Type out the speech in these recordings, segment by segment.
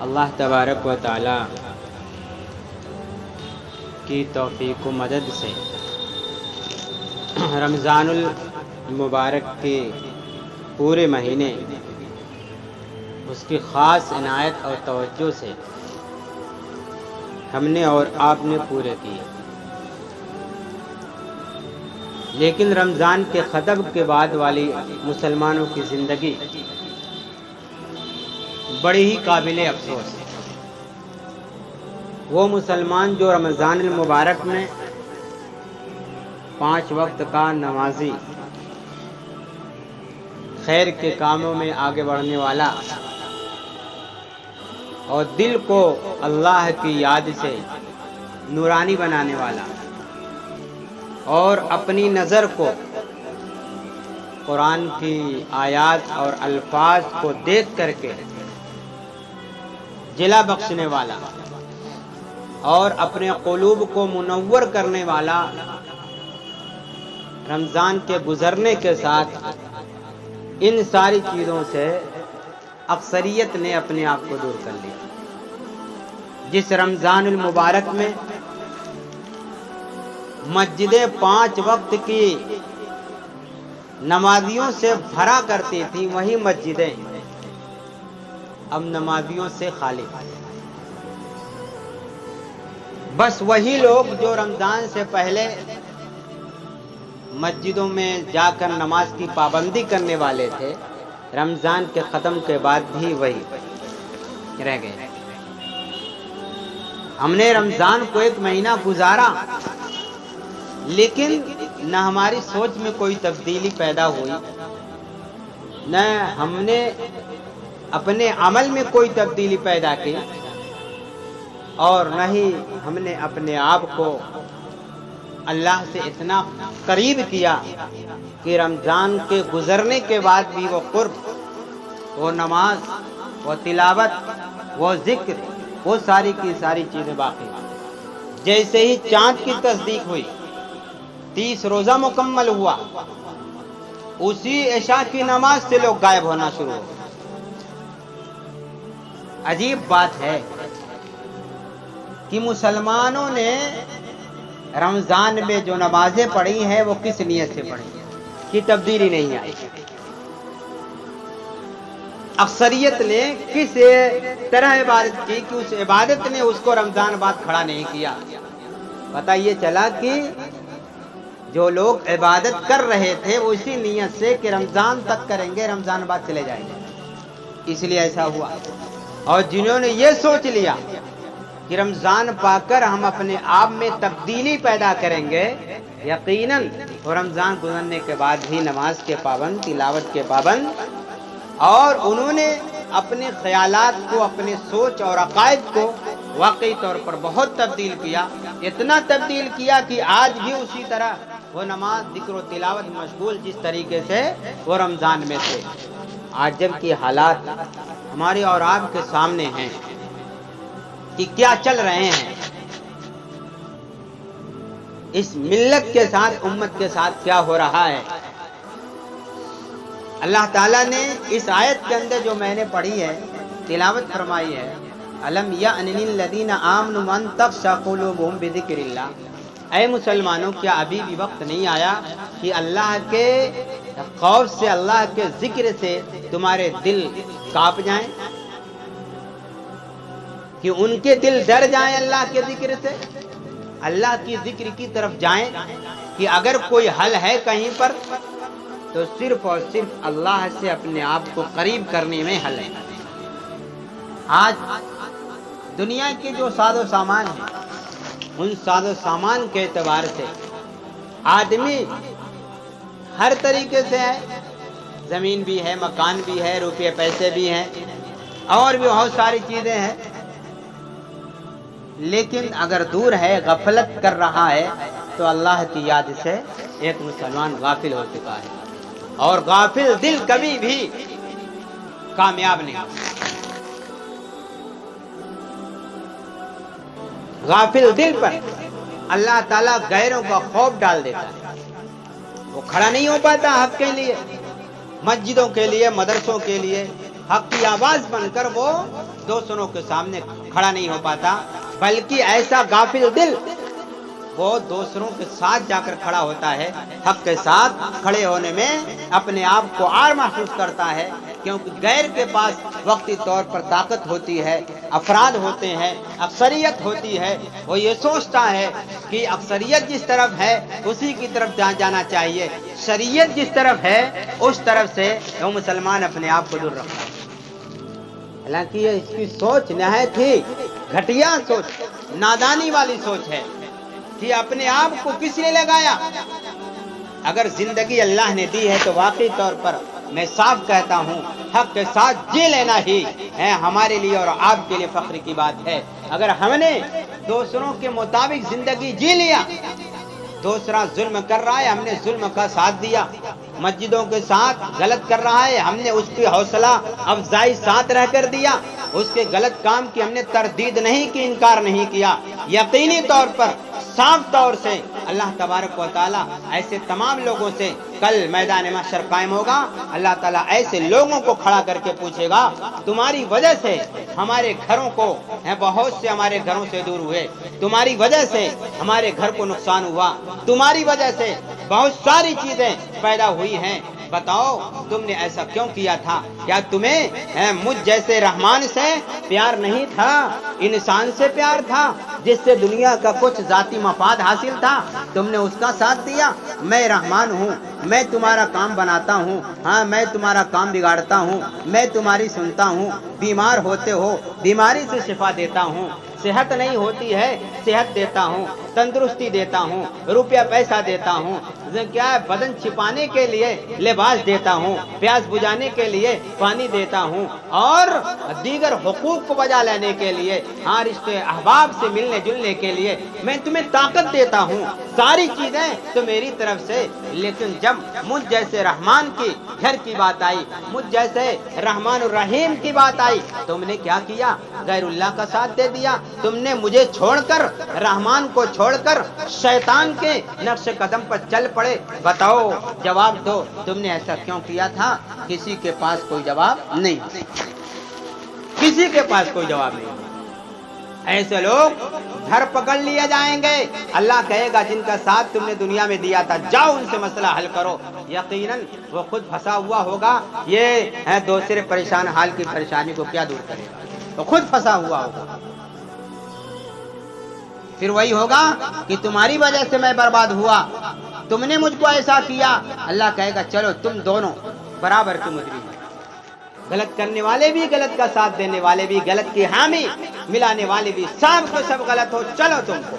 اللہ تبارک و تعالی کی توفیق و مدد سے رمضان المبارک کے پورے مہینے اس کی خاص عنایت اور توجہ سے ہم نے اور آپ نے پورے کیے، لیکن رمضان کے ختم کے بعد والی مسلمانوں کی زندگی بڑی ہی قابل افسوس ہے۔ وہ مسلمان جو رمضان المبارک میں 5 وقت کا نمازی، خیر کے کاموں میں آگے بڑھنے والا اور دل کو اللہ کی یاد سے نورانی بنانے والا اور اپنی نظر کو قرآن کی آیات اور الفاظ کو دیکھ کر کے جلا بخشنے والا اور اپنے قلوب کو منور کرنے والا، رمضان کے گزرنے کے ساتھ ان ساری چیزوں سے اکثریت نے اپنے آپ کو دور کر لیا۔ جس رمضان المبارک میں مسجدیں 5 وقت کی نمازیوں سے بھرا کرتی تھیں، وہی مسجدیں اب نمازیوں سے خالی۔ بس وہی لوگ جو رمضان سے پہلے مسجدوں میں جا کر نماز کی پابندی کرنے والے تھے، رمضان کے ختم کے بعد بھی وہی رہ گئے۔ ہم نے رمضان کو 1 مہینہ گزارا، لیکن نہ ہماری سوچ میں کوئی تبدیلی پیدا ہوئی، نہ ہم نے اپنے عمل میں کوئی تبدیلی پیدا کی، اور نہ ہی ہم نے اپنے آپ کو اللہ سے اتنا قریب کیا کہ رمضان کے گزرنے کے بعد بھی وہ قرب، وہ نماز، وہ تلاوت، وہ ذکر، وہ ساری کی ساری چیزیں باقی۔ جیسے ہی چاند کی تصدیق ہوئی، 30 روزہ مکمل ہوا، اسی عشاء کی نماز سے لوگ غائب ہونا شروع ہو گئے۔ عجیب بات ہے کہ مسلمانوں نے رمضان میں جو نمازیں پڑھی ہیں وہ کس نیت سے پڑھی ہیں کہ تبدیلی نہیں آئی؟ اکثریت نے کس طرح عبادت کی کہ اس عبادت نے اس کو رمضان بعد کھڑا نہیں کیا؟ پتہ یہ چلا کہ جو لوگ عبادت کر رہے تھے وہ اسی نیت سے کہ رمضان تک کریں گے، رمضان بعد چلے جائیں گے، اس لیے ایسا ہوا۔ اور جنہوں نے یہ سوچ لیا کہ رمضان پا کر ہم اپنے آپ میں تبدیلی پیدا کریں گے، یقیناً وہ رمضان گزرنے کے بعد بھی نماز کے پابند، تلاوت کے پابند، اور انہوں نے اپنے خیالات کو، اپنے سوچ اور عقائد کو واقعی طور پر بہت تبدیل کیا، اتنا تبدیل کیا کہ آج بھی اسی طرح وہ نماز، ذکر و تلاوت مشغول جس طریقے سے وہ رمضان میں تھے۔ آج جب کی حالات ہمارے اور آپ کے سامنے ہیں کہ کیا چل رہے ہیں، اس ملت کے ساتھ، امت کے ساتھ کیا ہو رہا ہے۔ اللہ تعالیٰ نے اس آیت کے اندر جو میں نے پڑھی ہے، تلاوت فرمائی ہے، الم یأن للذین آمنوا ان تخشع قلوبہم بذکر اللہ، اے مسلمانوں کیا ابھی بھی وقت نہیں آیا کہ اللہ کے خوف سے، اللہ کے ذکر سے تمہارے دل کانپ جائیں، کہ ان کے دل ڈر جائیں اللہ کے ذکر سے، اللہ کی ذکر کی طرف جائیں کہ اگر کوئی حل ہے کہیں پر تو صرف اور صرف اللہ سے اپنے آپ کو قریب کرنے میں حل ہے۔ آج دنیا کے جو ساز و سامان ہیں، ان ساز و سامان کے اعتبار سے آدمی ہر طریقے سے ہے، زمین بھی ہے، مکان بھی ہے، روپے پیسے بھی ہیں، اور بھی بہت ساری چیزیں ہیں، لیکن اگر دور ہے، غفلت کر رہا ہے، تو اللہ کی یاد سے ایک مسلمان غافل ہو چکا ہے، اور غافل دل کبھی بھی کامیاب نہیں ہوتا۔ غافل دل پر اللہ تعالیٰ غیروں کا خوف ڈال دیتا ہے، وہ کھڑا نہیں ہو پاتا حق کے لیے، مسجدوں کے لیے، مدرسوں کے لیے حق کی آواز بن کر وہ دوسروں کے سامنے کھڑا نہیں ہو پاتا، بلکہ ایسا غافل دل وہ دوسروں کے ساتھ جا کر کھڑا ہوتا ہے، حق کے ساتھ کھڑے ہونے میں اپنے آپ کو عار محسوس کرتا ہے، کیونکہ غیر کے پاس وقتی طور پر طاقت ہوتی ہے، افراد ہوتے ہیں، اکثریت ہوتی ہے، وہ یہ سوچتا ہے کہ اکثریت جس طرف ہے اسی کی طرف جانا چاہیے، شریعت جس طرف ہے اس طرف سے وہ مسلمان اپنے آپ کو دور رکھتا ہے۔ حالانکہ یہ اس کی سوچ نہایت ہی گھٹیا سوچ، نادانی والی سوچ ہے کہ اپنے آپ کو کس نے لگایا؟ اگر زندگی اللہ نے دی ہے تو واقعی طور پر میں صاف کہتا ہوں حق کے ساتھ جی لینا ہی ہے ہمارے لیے اور آپ کے لیے فخر کی بات ہے۔ اگر ہم نے دوسروں کے مطابق زندگی جی لیا، دوسرا ظلم کر رہا ہے ہم نے ظلم کا ساتھ دیا، مسجدوں کے ساتھ غلط کر رہا ہے ہم نے اس کی حوصلہ افزائی ساتھ رہ کر دیا، اس کے غلط کام کی ہم نے تردید نہیں کی، انکار نہیں کیا، یقینی طور پر صاف طور سے اللہ تبارک و تعالیٰ ایسے تمام لوگوں سے کل میدان محشر قائم ہوگا۔ اللہ تعالیٰ ایسے لوگوں کو کھڑا کر کے پوچھے گا تمہاری وجہ سے ہمارے گھروں کو بہت سے ہمارے گھروں سے دور ہوئے، تمہاری وجہ سے ہمارے گھر کو نقصان ہوا، تمہاری وجہ سے بہت ساری چیزیں پیدا ہوئی ہیں، بتاؤ تم نے ایسا کیوں کیا تھا؟ کیا تمہیں مجھ جیسے رحمان سے پیار نہیں تھا، انسان سے پیار تھا جس سے دنیا کا کچھ ذاتی مفاد حاصل تھا، تم نے اس کا ساتھ دیا؟ میں رحمان ہوں، میں تمہارا کام بناتا ہوں، ہاں میں تمہارا کام بگاڑتا ہوں، میں تمہاری سنتا ہوں، بیمار ہوتے ہو بیماری سے شفا دیتا ہوں، صحت نہیں ہوتی ہے صحت دیتا ہوں، تندرستی دیتا ہوں، روپیہ پیسہ دیتا ہوں، کیا ہے بدن چھپانے کے لیے لباس دیتا ہوں، پیاس بجھانے کے لیے پانی دیتا ہوں، اور دیگر حقوق کو بجا لینے کے لیے، ہاں رشتے احباب سے ملنے جلنے کے لیے میں تمہیں طاقت دیتا ہوں، ساری چیزیں تو میری طرف سے۔ لیکن جب مجھ جیسے رحمان کی گھر کی بات آئی، مجھ جیسے رحمان الرحیم کی بات آئی، تم نے کیا کیا؟ غیر اللہ کا ساتھ دے دیا، تم نے مجھے چھوڑ کر رحمان کو چھوڑ کر شیطان کے نقش قدم پر چل پڑے، بتاؤ جواب دو تم نے ایسا کیوں کیا تھا؟ کسی کے پاس کوئی جواب نہیں، کسی کے پاس کوئی جواب نہیں۔ ایسے لوگ گھر پکڑ لیے جائیں گے، اللہ کہے گا جن کا ساتھ تم نے دنیا میں دیا تھا جاؤ ان سے مسئلہ حل کرو، یقیناً وہ خود پھنسا ہوا ہوگا، یہ ہے دوسرے پریشان حال کی پریشانی کو کیا دور کرے گا، وہ خود پھنسا ہوا ہوگا۔ پھر وہی ہوگا کہ تمہاری وجہ سے میں برباد ہوا، تم نے مجھ کو ایسا کیا، اللہ کہے گا چلو تم دونوں برابر کے مجرم ہیں، غلط کرنے والے بھی غلط کا ساتھ دینے والے بھی غلط کی حامی ملانے والے بھی سب کو سب غلط ہو، چلو تم کو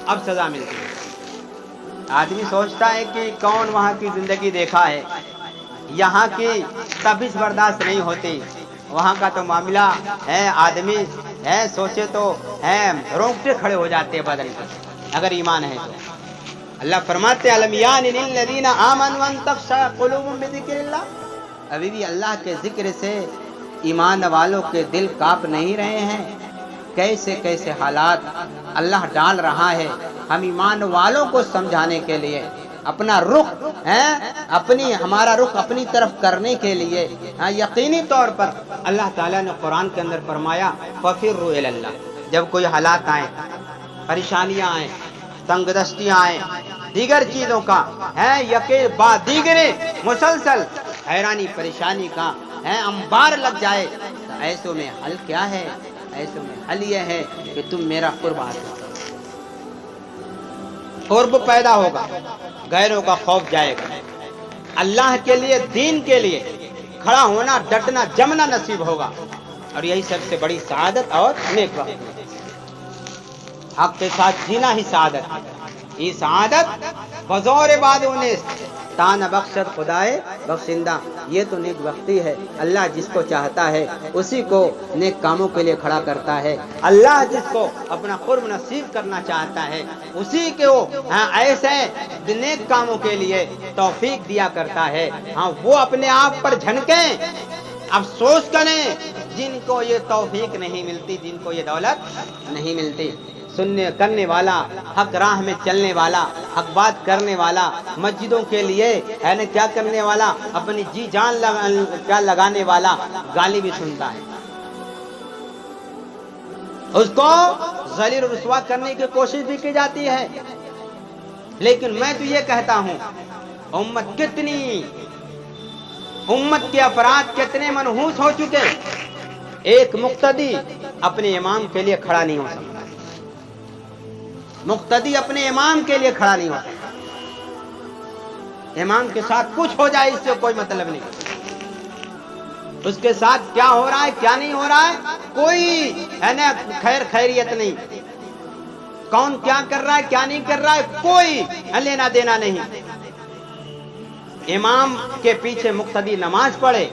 اب سزا ملتی ہے۔ آدمی سوچتا ہے کہ کون وہاں کی زندگی دیکھا ہے، یہاں کی تپش برداشت نہیں ہوتی، وہاں کا تو معاملہ ہے آدمی ہے سوچے تو ہے رونگٹے کھڑے ہو جاتے ہیں بدن کے، اگر ایمان ہے تو۔ اللہ فرماتے الم یان للذین آمنوا ان تخشع قلوبهم بذکر اللہ، ابھی بھی اللہ کے ذکر سے ایمان والوں کے دل کانپ نہیں رہے ہیں؟ کیسے کیسے حالات اللہ ڈال رہا ہے ہم ایمان والوں کو سمجھانے کے لیے، اپنا رخ ہمارا رخ اپنی طرف کرنے کے لیے۔ یقینی طور پر اللہ تعالیٰ نے قرآن کے اندر فرمایا فَفِرُّوا إِلَى اللَّهِ، جب کوئی حالات آئیں، پریشانیاں آئیں، تنگ دستیاں آئیں، دیگر چیزوں کا ہے یقین بعد دیگرے مسلسل حیرانی پریشانی کا ہے انبار لگ جائے، تو ایسوں میں حل کیا ہے؟ ایسوں میں حل یہ ہے کہ تم میرا قرب حاصل کرو، قرب پیدا ہوگا، غیروں کا خوف جائے گا، اللہ کے لیے دین کے لیے کھڑا ہونا ڈٹنا جمنا نصیب ہوگا، اور یہی سب سے بڑی سعادت اور نیک وقت ہے۔ حق کے ساتھ جینا ہی سعادت ہے، یہ سعادت بزور بادوں نے تان بخشت خدائے بخشندہ، یہ تو نیک وقتی ہے۔ اللہ جس کو چاہتا ہے اسی کو نیک کاموں کے لیے کھڑا کرتا ہے، اللہ جس کو اپنا قرب نصیب کرنا چاہتا ہے اسی کو ایسے نیک کاموں کے لیے توفیق دیا کرتا ہے۔ ہاں وہ اپنے آپ پر جھنکیں، افسوس کریں جن کو یہ توفیق نہیں ملتی، جن کو یہ دولت نہیں ملتی۔ سننے کرنے والا، حق راہ میں چلنے والا، حق بات کرنے والا، مسجدوں کے لیے ہے نا کیا کرنے والا، اپنی جی جان کیا لگانے والا گالی بھی سنتا ہے، اس کو ذلیل رسوا کرنے کی کوشش بھی کی جاتی ہے. لیکن میں تو یہ کہتا ہوں امت کے افراد کتنے منحوس ہو چکے. ایک مقتدی اپنے امام کے لیے کھڑا نہیں ہو سکتا. مقتدی اپنے امام کے لیے کھڑا نہیں ہو سکتا. امام کے ساتھ کچھ ہو جائے اس سے کوئی مطلب نہیں. اس کے ساتھ کیا ہو رہا ہے کیا نہیں ہو رہا ہے کوئی ہے نا خیریت نہیں. کون کیا کر رہا ہے کیا نہیں کر رہا ہے کوئی لینا دینا نہیں. امام کے پیچھے مقتدی نماز پڑھے,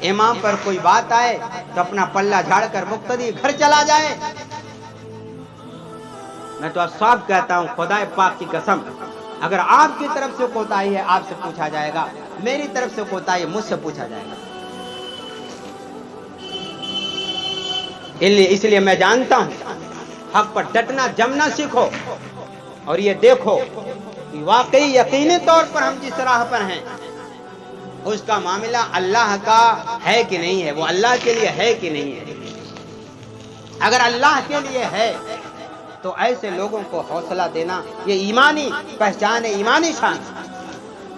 امام پر کوئی بات آئے تو اپنا پلہ جھاڑ کر مقتدی گھر چلا جائے. میں تو صاف کہتا ہوں خدا پاک کی قسم, اگر آپ کی طرف سے کوتاہی ہے آپ سے پوچھا جائے گا, میری طرف سے کوتاہی مجھ سے پوچھا جائے گا. اس لیے میں جانتا ہوں حق پر ڈٹنا جمنا سیکھو اور یہ دیکھو کہ واقعی یقینی طور پر ہم جس راہ پر ہیں اس کا معاملہ اللہ کا ہے کہ نہیں ہے, وہ اللہ کے لیے ہے کہ نہیں ہے. اگر اللہ کے لیے ہے تو ایسے لوگوں کو حوصلہ دینا یہ ایمانی پہچان ہے, ایمانی شان.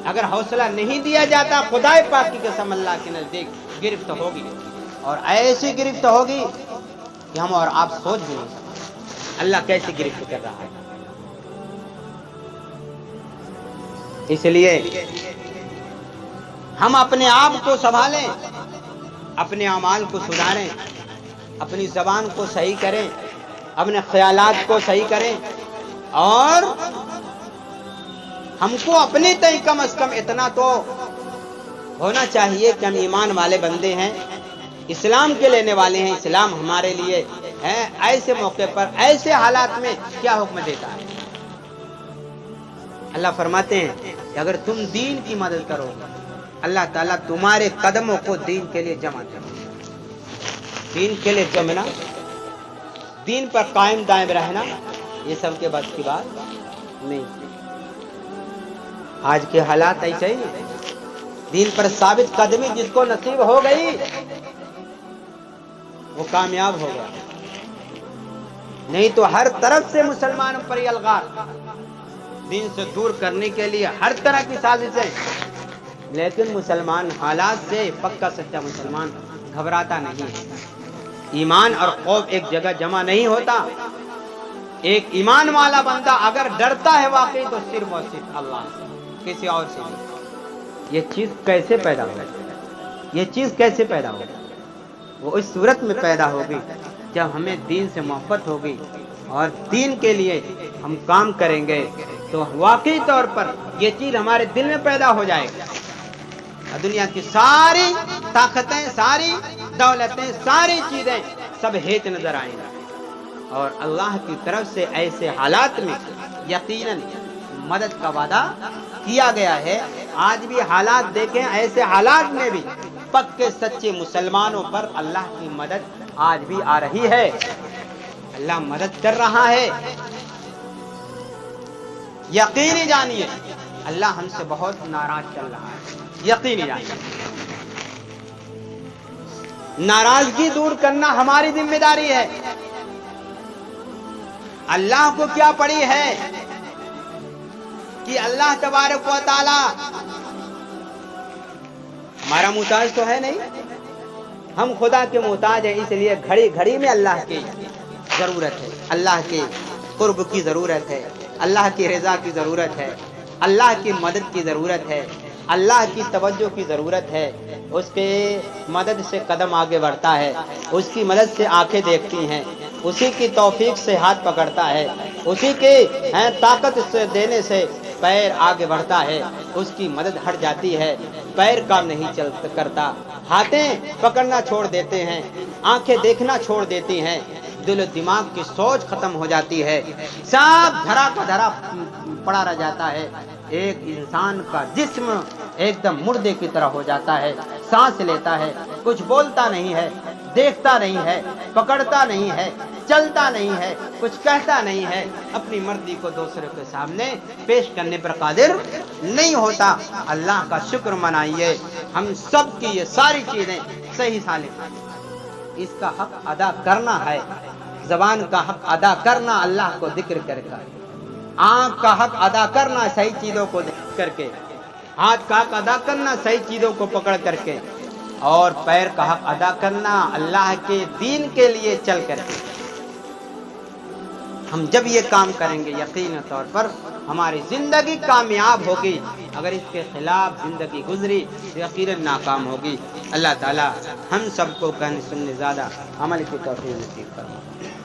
اگر حوصلہ نہیں دیا جاتا خدا پاک کی قسم اللہ کے نزدیک گرفت ہوگی, اور ایسی گرفت ہوگی کہ ہم اور آپ سوچ بھی نہیں سکتے اللہ کیسے گرفت کر رہا ہے. اس لیے ہم اپنے آپ کو سنبھالیں, اپنے اعمال کو سدھاریں, اپنی زبان کو صحیح کریں, اپنے خیالات کو صحیح کریں, اور ہم کو اپنے تئیں کم از کم اتنا تو ہونا چاہیے کہ ہم ایمان والے بندے ہیں, اسلام کے لینے والے ہیں, اسلام ہمارے لیے ہے. ایسے موقع پر ایسے حالات میں کیا حکم دیتا ہے؟ اللہ فرماتے ہیں کہ اگر تم دین کی مدد کرو اللہ تعالیٰ تمہارے قدموں کو دین کے لیے جمع کرے. دین کے لیے جمنا, دین پر قائم دائم رہنا, یہ سب کے بس کی بات نہیں. آج کے حالات ایسے ہی ہیں. دین پر ثابت قدمی جس کو نصیب ہو گئی وہ کامیاب ہو گیا, نہیں تو ہر طرف سے مسلمانوں پر الغار, دین سے دور کرنے کے لیے ہر طرح کی سازشیں. لیکن مسلمان حالات سے پکا سچا مسلمان گھبراتا نہیں ہے. ایمان اور خوف ایک جگہ جمع نہیں ہوتا. ایک ایمان والا بندہ اگر ڈرتا ہے واقعی تو صرف اور صرف اللہ سے, کسی اور سے نہیں. یہ چیز کیسے پیدا ہوگی؟ یہ چیز کیسے پیدا ہوگی؟ وہ اس صورت میں پیدا ہوگی جب ہمیں دین سے محبت ہوگی اور دین کے لیے ہم کام کریں گے تو واقعی طور پر یہ چیز ہمارے دل میں پیدا ہو جائے گی. دنیا کی ساری طاقتیں, ساری دولتیں, ساری چیزیں سب ہیچ نظر آئیں گی, اور اللہ کی طرف سے ایسے حالات میں یقیناً مدد کا وعدہ کیا گیا ہے. آج بھی حالات دیکھیں, ایسے حالات میں بھی پکے سچے مسلمانوں پر اللہ کی مدد آج بھی آ رہی ہے. اللہ مدد کر رہا ہے. یقینی جانیے اللہ ہم سے بہت ناراض چل رہا ہے. یقینی جانیے ناراضگی دور کرنا ہماری ذمہ داری ہے. اللہ کو کیا پڑی ہے کہ اللہ تبارک و تعالی ہمارا محتاج تو ہے نہیں, ہم خدا کے محتاج ہیں. اس لیے گھڑی گھڑی میں اللہ کی ضرورت ہے, اللہ کے قرب کی ضرورت ہے, اللہ کی رضا کی ضرورت ہے, اللہ کی مدد کی ضرورت ہے, اللہ کی توجہ کی ضرورت ہے. اس کے مدد سے قدم آگے بڑھتا ہے, اس کی مدد سے آنکھیں دیکھتی ہیں, اسی کی توفیق سے ہاتھ پکڑتا ہے, اسی کے طاقت سے دینے سے پیر آگے بڑھتا ہے. اس کی مدد ہٹ جاتی ہے, پیر کام نہیں کرتا, ہاتھیں پکڑنا چھوڑ دیتے ہیں, آنکھیں دیکھنا چھوڑ دیتی ہیں, دل و دماغ کی سوچ ختم ہو جاتی ہے, سب دھرا کا دھرا پڑا رہ جاتا ہے. ایک انسان کا جسم ایک دم مردے کی طرح ہو جاتا ہے, سانس لیتا ہے, کچھ بولتا نہیں ہے, دیکھتا نہیں ہے, پکڑتا نہیں ہے, چلتا نہیں ہے, کچھ کہتا نہیں ہے, اپنی مرضی کو دوسرے کے سامنے پیش کرنے پر قادر نہیں ہوتا. اللہ کا شکر منائیے, ہم سب کی یہ ساری چیزیں صحیح سالم, اس کا حق ادا کرنا ہے. زبان کا حق ادا کرنا اللہ کو ذکر کر کر، آنکھ کا حق ادا کرنا صحیح چیزوں کو دیکھ کر کے، ہاتھ کا حق ادا کرنا صحیح چیزوں کو پکڑ کر کے، اور پیر کا حق ادا کرنا اللہ کے دین کے لیے چل کر کے۔ ہم جب یہ کام کریں گے یقینی طور پر ہماری زندگی کامیاب ہوگی، اگر اس کے خلاف زندگی گزری تو یقیناً ناکام ہوگی۔ اللہ تعالی ہم سب کو کہنے سننے زیادہ عمل کی توفیق نصیب فرمائے۔